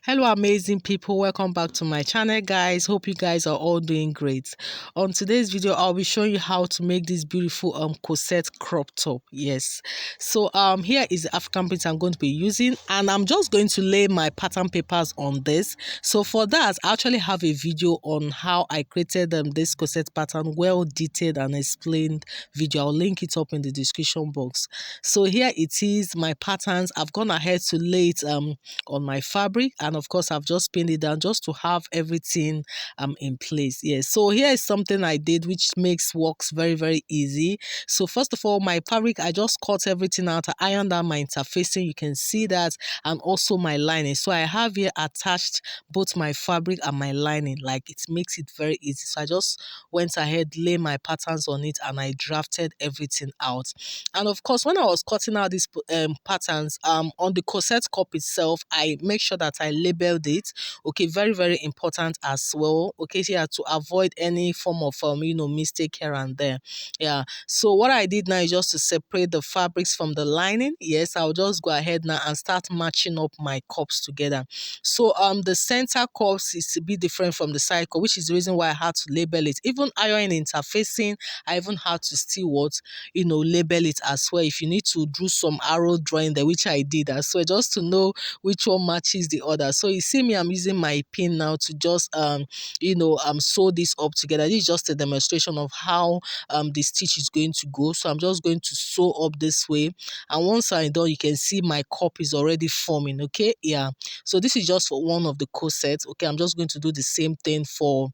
Hello amazing people, welcome back to my channel guys. Hope you guys are all doing great. On today's video I'll be showing you how to make this beautiful corset crop top. Yes, so here is the African print I'm going to be using, and I'm just going to lay my pattern papers on this. So for that I actually have a video on how I created this corset pattern, well detailed and explained video. I'll link it up in the description box. So here it is, my patterns. I've gone ahead to lay it on my fabric, and of course I've just pinned it down just to have everything in place. Yes, so here is something I did which makes works very easy. So first of all, my fabric, I just cut everything out. I ironed down my interfacing, you can see that, and also my lining. So I have here attached both my fabric and my lining, like it makes it very easy. So I just went ahead, lay my patterns on it, and I drafted everything out. And of course, when I was cutting out these patterns on the corset cup itself, I make sure that I labeled it. Okay, very important as well. Okay, here to avoid any form of mistake here and there. Yeah, so what I did now is just to separate the fabrics from the lining. Yes, I'll just go ahead now and start matching up my cups together. So the center cups is to be different from the side cup, which is the reason why I had to label it. Even iron interfacing, I even had to still label it as well. If you need to do some arrow drawing there, which I did as well, just to know which one matches the other. So you see me, I'm using my pin now to just sew this up together. This is just a demonstration of how the stitch is going to go. So I'm just going to sew up this way, and once I'm done, you can see my cup is already forming. Okay, yeah, so this is just for one of the corsets. Okay, I'm just going to do the same thing for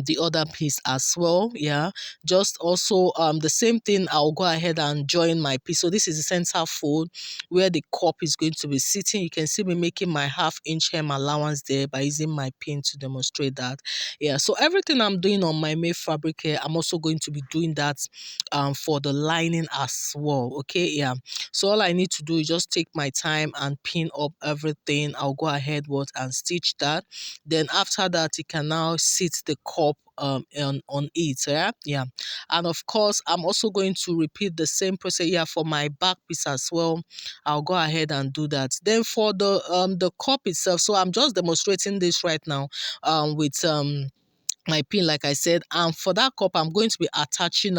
the other piece as well. Yeah, just also the same thing, I'll go ahead and join my piece. So this is the center fold where the cup is going to be sitting. You can see me making my 1/2 inch hem allowance there by using my pin to demonstrate that. Yeah, so everything I'm doing on my made fabric here, I'm also going to be doing that for the lining as well. Okay, yeah, so all I need to do is just take my time and pin up everything. I'll go ahead and stitch that. Then after that, you can now sit the cup on it. Yeah, and of course I'm also going to repeat the same process here for my back piece as well. I'll go ahead and do that. Then for the cup itself, so I'm just demonstrating this right now with my pin, like I said, and for that cup I'm going to be attaching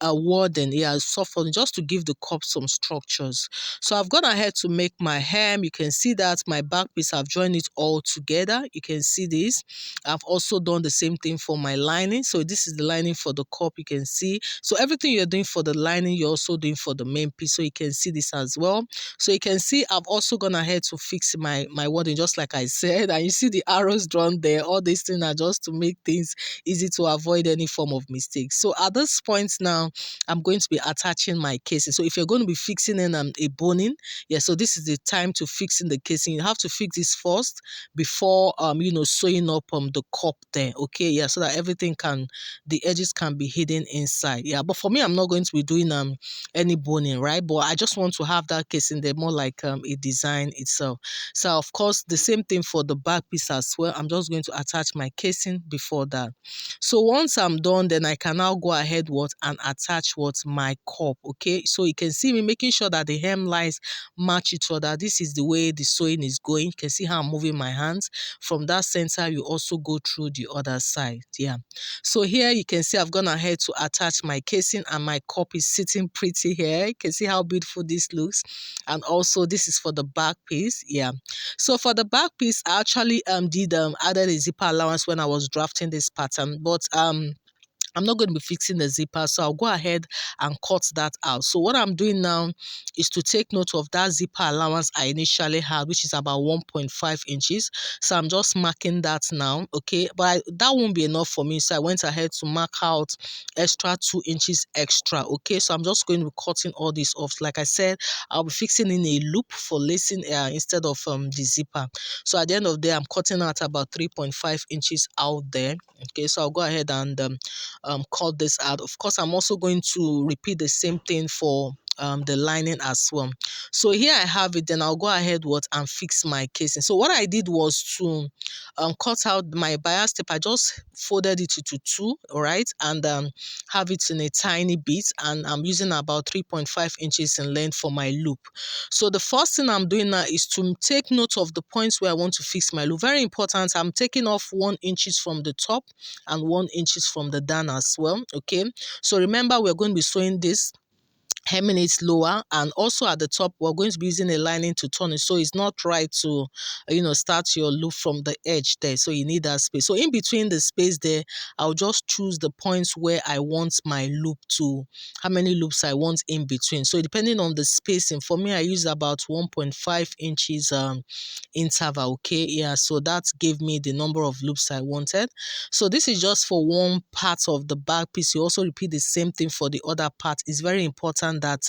a warden, yeah, soft one, just to give the cup some structures. So I've gone ahead to make my hem. You can see that my back piece, I've joined it all together. You can see this. I've also done the same thing for my lining. So this is the lining for the cup, you can see. So everything you're doing for the lining, you're also doing for the main piece. So you can see this as well. So you can see I've also gone ahead to fix my wording, just like I said, and you see the arrows drawn there. All these things are just to make things easy to avoid any form of mistake. So at this point now, I'm going to be attaching my casing. So if you're going to be fixing in a boning, yeah, so this is the time to fix in the casing. You have to fix this first before sewing up the cup there. Okay, yeah, so that everything the edges can be hidden inside. Yeah, but for me, I'm not going to be doing any boning, right? But I just want to have that casing there, more like a design itself. So of course the same thing for the back piece as well. I'm just going to attach my casing before that. So once I'm done, then I can now go ahead and attach my cup. Okay, so you can see me making sure that the hem lines match each other. This is the way the sewing is going. You can see how I'm moving my hands from that center. You also go through the other side. Yeah, so here you can see I've gone ahead to attach my casing, and my cup is sitting pretty here. You can see how beautiful this looks. And also this is for the back piece. Yeah, so for the back piece, I actually did added a zipper allowance when I was drafting this pattern, but I'm not going to be fixing the zipper, so I'll go ahead and cut that out. So what I'm doing now is to take note of that zipper allowance I initially had, which is about 1.5 inches. So I'm just marking that now, okay? But that won't be enough for me, so I went ahead to mark out extra 2 inches extra, okay? So I'm just going to be cutting all this off. Like I said, I'll be fixing in a loop for lacing instead of the zipper. So at the end of the day, I'm cutting out about 3.5 inches out there, okay? So I'll go ahead and cut this out. Of course, I'm also going to repeat the same thing for the lining as well. So here I have it. Then I'll go ahead and fix my casing. So what I did was to cut out my bias tape. I just folded it into two, all right, and have it in a tiny bit, and I'm using about 3.5 inches in length for my loop. So the first thing I'm doing now is to take note of the points where I want to fix my loop. Very important. I'm taking off 1 inches from the top and 1 inches from the down as well. Okay. So remember, we're going to be sewing this hemming it lower, and also at the top we're going to be using a lining to turn it, so it's not right to start your loop from the edge there, so you need that space. So in between the space there, I'll just choose the points where I want my loop to, how many loops I want in between. So depending on the spacing, for me I use about 1.5 inches interval. Okay, yeah, so that gave me the number of loops I wanted. So this is just for one part of the back piece. You also repeat the same thing for the other part. It's very important that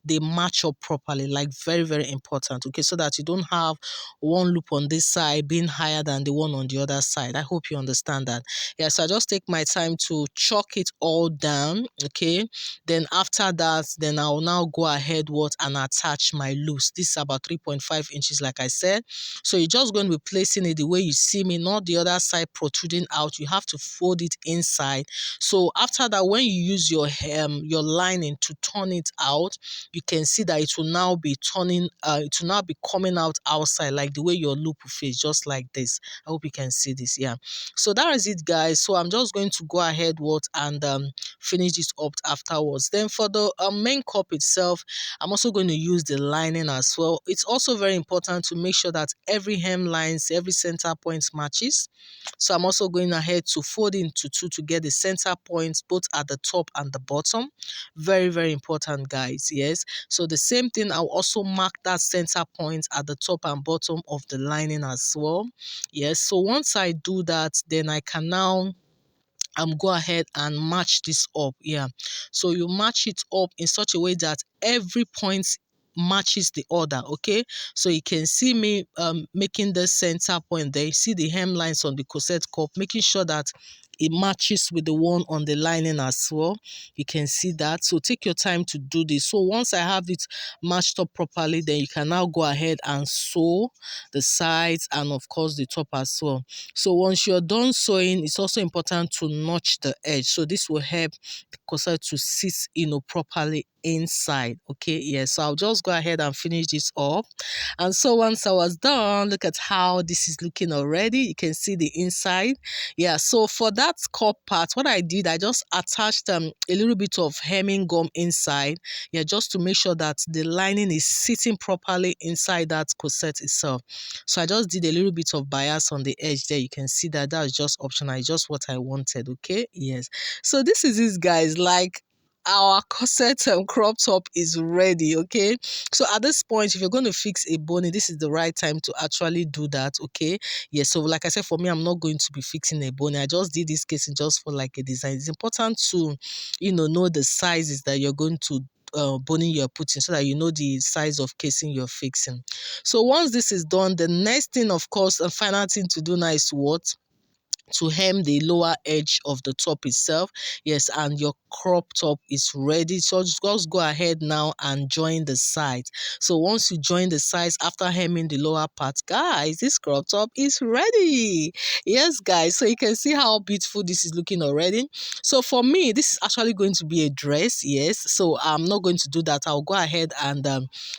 they match up properly, like very, very important. Okay, so that you don't have one loop on this side being higher than the one on the other side. I hope you understand that. Yeah, so I just take my time to chalk it all down. Okay, then after that, then I'll now go ahead and attach my loops. This is about 3.5 inches, like I said. So you're just going to be placing it the way you see me, not the other side protruding out. You have to fold it inside. So after that, when you use your lining to turn it out, you can see that it will now be turning, it will now be coming out outside, like the way your loop will face, just like this. I hope you can see this. Yeah. So that is it, guys. So I'm just going to go ahead and finish this up afterwards. Then for the main cup itself, I'm also going to use the lining as well. It's also very important to make sure that every hemlines, every center point matches. So I'm also going ahead to fold into two to get the center points both at the top and the bottom. Very, very important, guys. Yes. So the same thing, I'll also mark that center point at the top and bottom of the lining as well. Yes. So once I do that, then I can now go ahead and match this up. Yeah, so you match it up in such a way that every point matches the other. Okay, so you can see me making the center point there. You see the hemlines on the corset cup, making sure that it matches with the one on the lining as well. You can see that. So take your time to do this. So once I have it matched up properly, then you can now go ahead and sew the sides and of course the top as well. So once you're done sewing, it's also important to notch the edge. So this will help the corset to sit, properly inside. Okay, yeah. So I'll just go ahead and finish this up. And so once I was done, look at how this is looking already. You can see the inside. Yeah. So for that cup part, what I did, I just attached a little bit of hemming gum inside. Yeah, just to make sure that the lining is sitting properly inside that corset itself. So I just did a little bit of bias on the edge there. You can see that that's just optional. It's just what I wanted. Okay, yes. So this is it, guys. Like, our corset crop top is ready. Okay, so at this point, if you're going to fix a boning, this is the right time to actually do that. Okay, yes. So like I said, for me, I'm not going to be fixing a boning. I just did this casing just for like a design. It's important to know the sizes that you're going to boning you're putting, so that you know the size of casing you're fixing. So once this is done, the next thing, of course, and final thing to do now is what? To hem the lower edge of the top itself. Yes, and your crop top is ready. So just go ahead now and join the sides. So once you join the sides after hemming the lower part, guys, this crop top is ready. Yes, guys, so you can see how beautiful this is looking already. So for me, this is actually going to be a dress. Yes, so I'm not going to do that. I'll go ahead and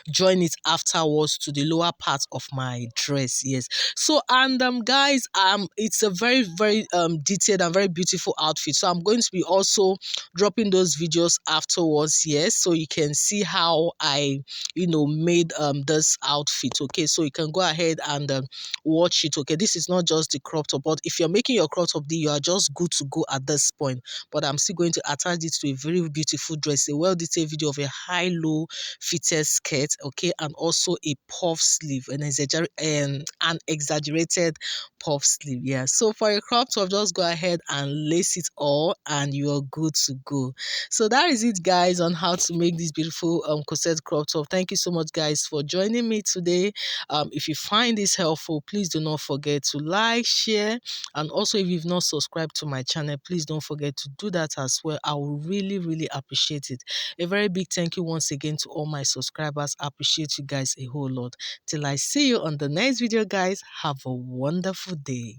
join it afterwards to the lower part of my dress. Yes, so and guys, it's a very, very detailed and very beautiful outfit. So I'm going to be also dropping those videos afterwards. Yes, so you can see how I made this outfit. Okay, so you can go ahead and watch it. Okay, this is not just the crop top, but if you're making your crop top, you are just good to go at this point. But I'm still going to attach this to a very beautiful dress, a well detailed video of a high-low fitted skirt. Okay, and also a puff sleeve, an exaggerated puff sleeve. Yeah, so for a crop top, just go ahead and lace it all and you're good to go. So that is it, guys, on how to make this beautiful corset crop top. Thank you so much, guys, for joining me today. If you find this helpful, please do not forget to like, share, and also if you've not subscribed to my channel, please don't forget to do that as well. I will really appreciate it. A very big thank you once again to all my subscribers. I appreciate you guys a whole lot. Till I see you on the next video, guys, have a wonderful day.